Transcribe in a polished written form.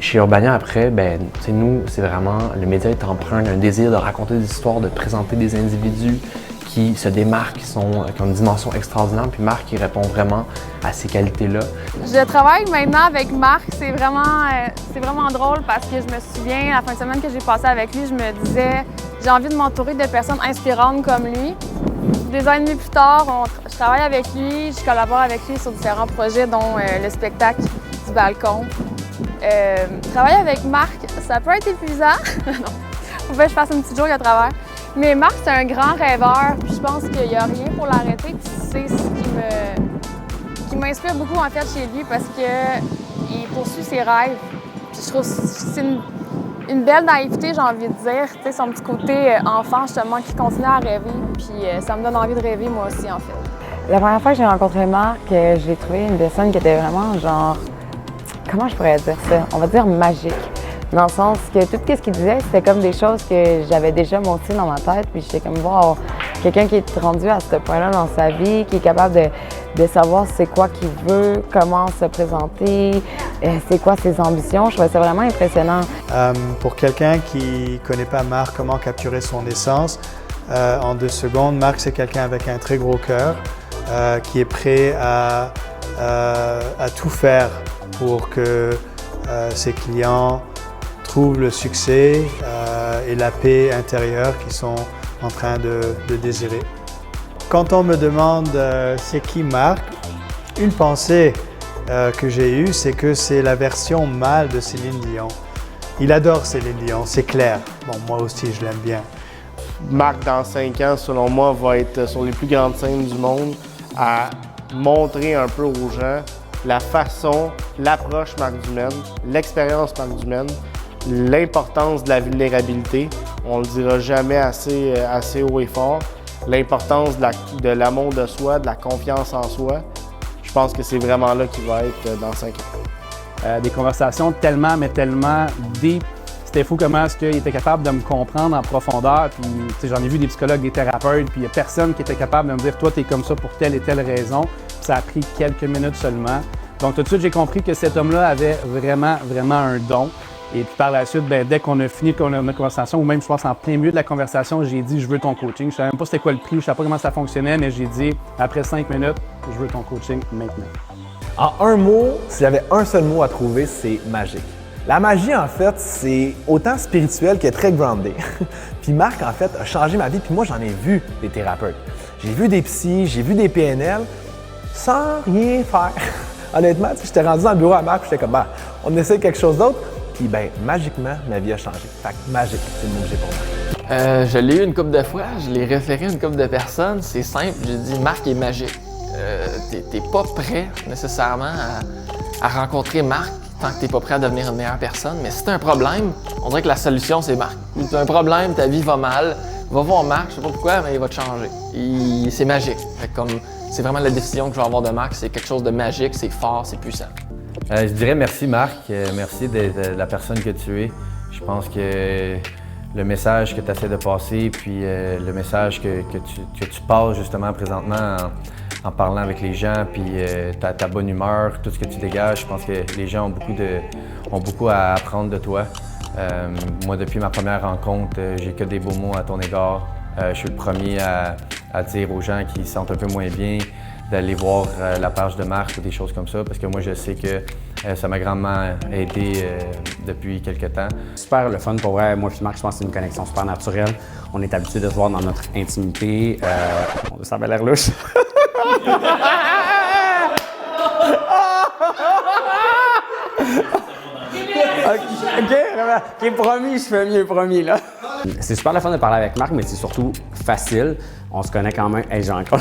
Chez Urbania, après, nous, c'est vraiment, le média est empreint d'un désir de raconter des histoires, de présenter des individus qui se démarquent, qui ont une dimension extraordinaire. Puis Marc, il répond vraiment à ces qualités-là. Je travaille maintenant avec Marc. C'est vraiment drôle parce que je me souviens, la fin de semaine que j'ai passée avec lui, je me disais, j'ai envie de m'entourer de personnes inspirantes comme lui. Des ans et demi plus tard, je travaille avec lui, je collabore avec lui sur différents projets, dont le spectacle du balcon. Travailler avec Marc, ça peut être épuisant. Non, faut pas que je fasse une petite joke à travers. Mais Marc, c'est un grand rêveur, puis je pense qu'il n'y a rien pour l'arrêter. Puis c'est ce qui m'inspire beaucoup en fait chez lui parce qu'il poursuit ses rêves. Puis je trouve que c'est une belle naïveté, j'ai envie de dire. Tu sais, son petit côté enfant, justement, qui continue à rêver. Puis ça me donne envie de rêver moi aussi, en fait. La première fois que j'ai rencontré Marc, j'ai trouvé une personne qui était vraiment genre, comment je pourrais dire ça? On va dire magique. Dans le sens que tout ce qu'il disait, c'était comme des choses que j'avais déjà montées dans ma tête. Puis j'étais comme, wow, quelqu'un qui est rendu à ce point-là dans sa vie, qui est capable de savoir c'est quoi qu'il veut, comment se présenter, c'est quoi ses ambitions. Je trouvais ça vraiment impressionnant. Pour quelqu'un qui ne connaît pas Marc, comment capturer son essence, en 2 secondes, Marc, c'est quelqu'un avec un très gros cœur, qui est prêt à tout faire pour que ses clients trouvent le succès et la paix intérieure qu'ils sont en train de désirer. Quand on me demande c'est qui Marc, une pensée que j'ai eue, c'est que c'est la version mâle de Céline Dion. Il adore Céline Dion, c'est clair. Bon, moi aussi, je l'aime bien. Marc, dans 5 ans, selon moi, va être sur les plus grandes scènes du monde à montrer un peu aux gens la façon, l'approche Marc Dumaine, l'expérience Marc Dumaine, l'importance de la vulnérabilité. On le dira jamais assez haut et fort. L'importance de l'amour de soi, de la confiance en soi. Je pense que c'est vraiment là qu'il va être dans 5 ans. Des conversations tellement deep. C'était fou comment est-ce qu'il était capable de me comprendre en profondeur. Puis j'en ai vu des psychologues, des thérapeutes, puis il n'y a personne qui était capable de me dire « Toi, tu es comme ça pour telle et telle raison ». Puis ça a pris quelques minutes seulement. Donc tout de suite, j'ai compris que cet homme-là avait vraiment un don. Et puis par la suite, dès qu'on a fini notre conversation, ou même je pense en plein milieu de la conversation, j'ai dit « Je veux ton coaching ». Je ne savais même pas c'était quoi le prix, je ne savais pas comment ça fonctionnait, mais j'ai dit après 5 minutes « Je veux ton coaching maintenant ». En un mot, s'il y avait un seul mot à trouver, c'est magique. La magie, en fait, c'est autant spirituel que très groundé. Puis Marc, en fait, a changé ma vie. Puis moi, j'en ai vu des thérapeutes. J'ai vu des psys, j'ai vu des PNL sans rien faire. Honnêtement, j'étais rendu dans le bureau à Marc, puis j'étais comme, on essaie quelque chose d'autre. Puis magiquement, ma vie a changé. Fait que magique, c'est le mot que j'ai pour Marc. Je l'ai eu une couple de fois, je l'ai référé à une couple de personnes. C'est simple, j'ai dit, Marc est magique. T'es pas prêt nécessairement à rencontrer Marc tant que t'es pas prêt à devenir une meilleure personne. Mais si t'as un problème, on dirait que la solution, c'est Marc. Si t'as un problème, ta vie va mal, va voir Marc, je sais pas pourquoi, mais il va te changer. C'est magique. Fait que c'est vraiment la décision que je vais avoir de Marc, c'est quelque chose de magique, c'est fort, c'est puissant. Je dirais merci Marc, merci d'être la personne que tu es. Je pense que le message que tu essaies de passer, puis le message que tu passes justement présentement en parlant avec les gens, puis ta bonne humeur, tout ce que tu dégages, je pense que les gens ont beaucoup à apprendre de toi. Moi, depuis ma première rencontre, j'ai que des beaux mots à ton égard. Je suis le premier à dire aux gens qui se sentent un peu moins bien d'aller voir la page de Marc ou des choses comme ça, parce que moi, je sais que ça m'a grandement aidé depuis quelques temps. Super le fun pour vrai. Moi et Marc, je pense que c'est une connexion super naturelle. On est habitué de se voir dans notre intimité. Ça avait l'air louche. OK, promis, je fais mieux, promis, là. C'est super le fun de parler avec Marc, mais c'est surtout facile. On se connaît quand même. Hey, j'ai encore...